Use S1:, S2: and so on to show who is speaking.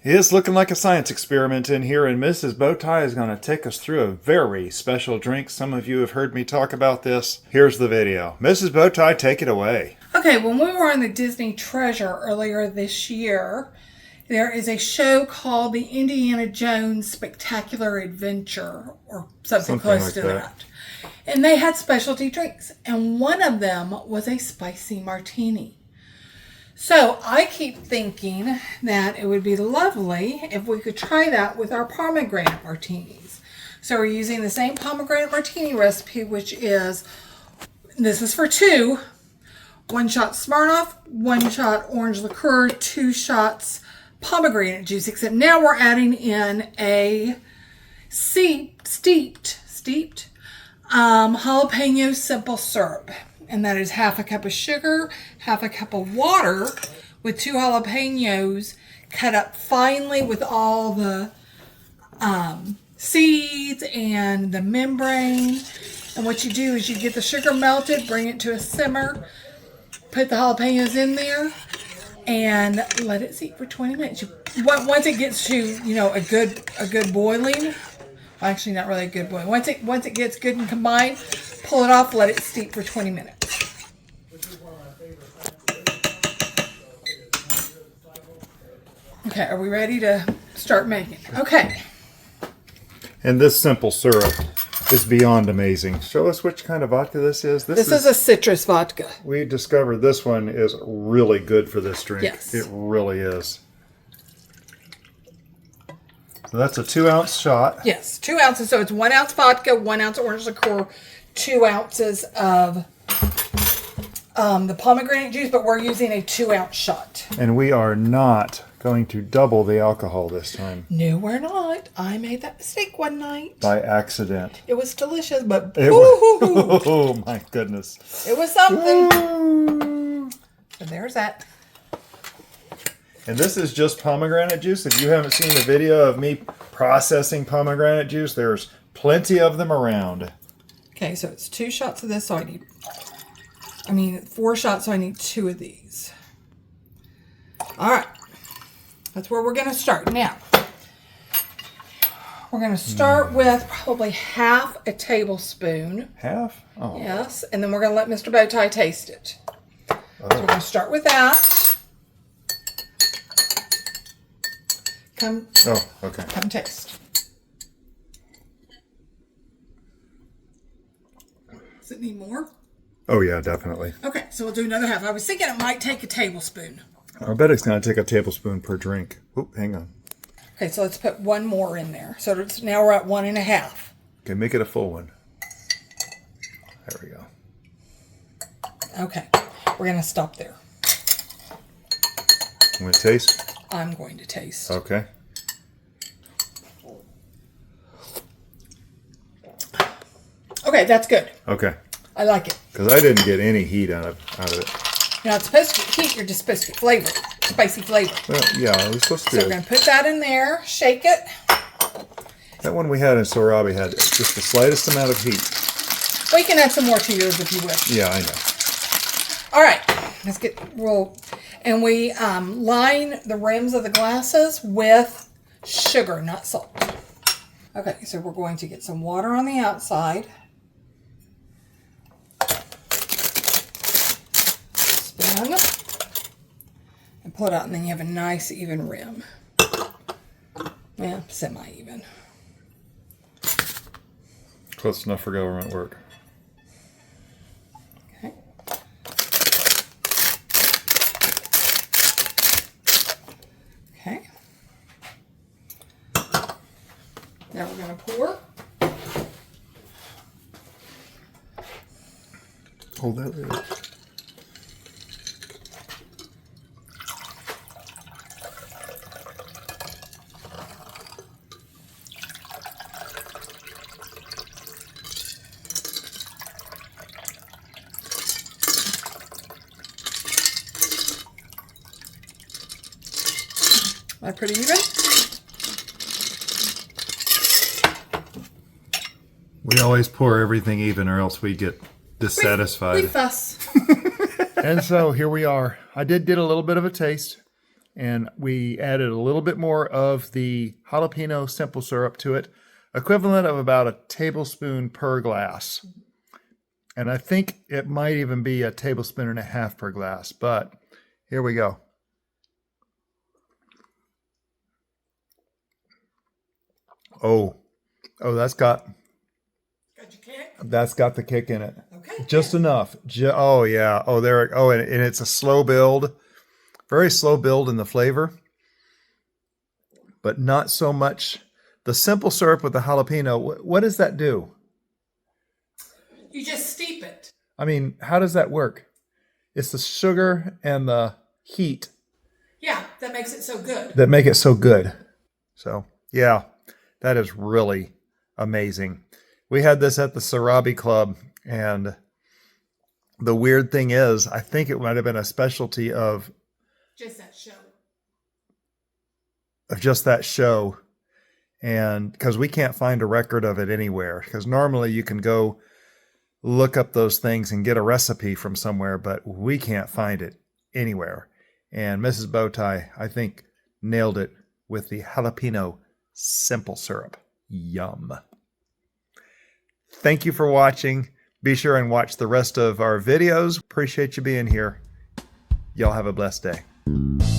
S1: It's looking like a science experiment in here, and Mrs. Bowtie is going to take us through a very special drink. Some of you have heard me talk about this. Here's the video. Mrs. Bowtie, take it away.
S2: Okay, when we were on the Disney Treasure earlier this year, there is a show called the Indiana Jones Spectacular Adventure, or something close
S1: like
S2: to
S1: that.
S2: that. And they had specialty drinks, and one of them was a spicy martini. So I keep thinking that it would be lovely if we could try that with our pomegranate martinis. So we're using the same pomegranate martini recipe, which is, this is for 2, 1 shot Smirnoff, 1 shot orange liqueur, 2 shots pomegranate juice, except now we're adding in a steeped jalapeno simple syrup. And that is 1/2 cup of sugar, 1/2 cup of water with 2 jalapenos cut up finely with all the seeds and the membrane. And what you do is you get the sugar melted, bring it to a simmer, put the jalapenos in there, and let it steep for 20 minutes. Once it gets to, you know, a good boiling, actually not really a good boiling. Once it gets good and combined, pull it off, let it steep for 20 minutes. Okay, are we ready to start making? Okay.
S1: And this simple syrup is beyond amazing. Show us which kind of vodka this is.
S2: This is a citrus vodka.
S1: We discovered this one is really good for this drink.
S2: Yes.
S1: It really is. So that's a 2-ounce shot.
S2: Yes, 2 ounces. So it's 1 ounce vodka, 1 ounce orange liqueur, 2 ounces of the pomegranate juice, but we're using a 2-ounce shot.
S1: And we are not going to double the alcohol this time.
S2: No, we're not. I made that mistake one night.
S1: By accident.
S2: It was delicious, but
S1: Oh my goodness.
S2: It was something.
S1: Ooh.
S2: So there's that.
S1: And this is just pomegranate juice. If you haven't seen the video of me processing pomegranate juice, there's plenty of them around.
S2: Okay, so it's 2 shots of this, so I need 4 shots, so I need 2 of these. All right. That's where we're going to start. Now, we're going to start with probably 1/2 tablespoon.
S1: Half? Oh.
S2: Yes, and then we're going to let Mr. Bowtie taste it. So we're going to start with that. Come taste. Does it need more?
S1: Oh, yeah, definitely.
S2: Okay, so we'll do another half. I was thinking it might take a tablespoon.
S1: I bet it's going to take a tablespoon per drink. Oop, hang on.
S2: Okay, so let's put 1 more in there. So now we're at 1 1/2.
S1: Okay, make it a full one. There we go.
S2: Okay, we're going to stop there.
S1: I'm going to taste.
S2: I'm going to taste.
S1: Okay.
S2: Okay, that's good.
S1: Okay.
S2: I like it.
S1: Because I didn't get any heat out of it.
S2: You're not supposed to get heat, you're just supposed to get flavor. Spicy flavor.
S1: Well, yeah, it was supposed to
S2: So
S1: be.
S2: we're going to put that in there, shake it.
S1: That one we had in Sarabi had just the slightest amount of heat.
S2: Well, you can add some more to yours if you wish.
S1: Yeah, I know.
S2: All right, let's get rolled. And we line the rims of the glasses with sugar, not salt. Okay, so we're going to get some water on the outside. Spin. And pull it out, and then you have a nice even rim. Yeah, semi-even.
S1: Close enough for government work.
S2: Okay. Okay. Now we're going to pour.
S1: Hold that lid.
S2: Am I pretty even?
S1: We always pour everything even or else we get dissatisfied.
S2: We fuss.
S1: And so here we are. I did get a little bit of a taste. and we added a little bit more of the jalapeno simple syrup to it, equivalent of about a tablespoon per glass. And I think it might even be a tablespoon and a half per glass, but here we go. Oh, that's got
S2: Got your kick?
S1: that's got the kick in it.
S2: Okay.
S1: Just enough. Oh yeah. Oh there. Oh, and it's a slow build, very slow build in the flavor, but not so much. The simple syrup with the jalapeno. What does that do?
S2: You just steep it.
S1: I mean, how does that work? It's the sugar and the heat
S2: Yeah, that makes it so good.
S1: that make it so good. So yeah, that is really amazing. We had this at the Sarabi Club, and the weird thing is, I think it might have been a specialty of
S2: Just that show.
S1: just that show. And because we can't find a record of it anywhere, because normally you can go look up those things and get a recipe from somewhere, but we can't find it anywhere. And Mrs. Bowtie, I think, nailed it with the jalapeno simple syrup. Yum. Thank you for watching. Be sure and watch the rest of our videos. Appreciate you being here. Y'all have a blessed day.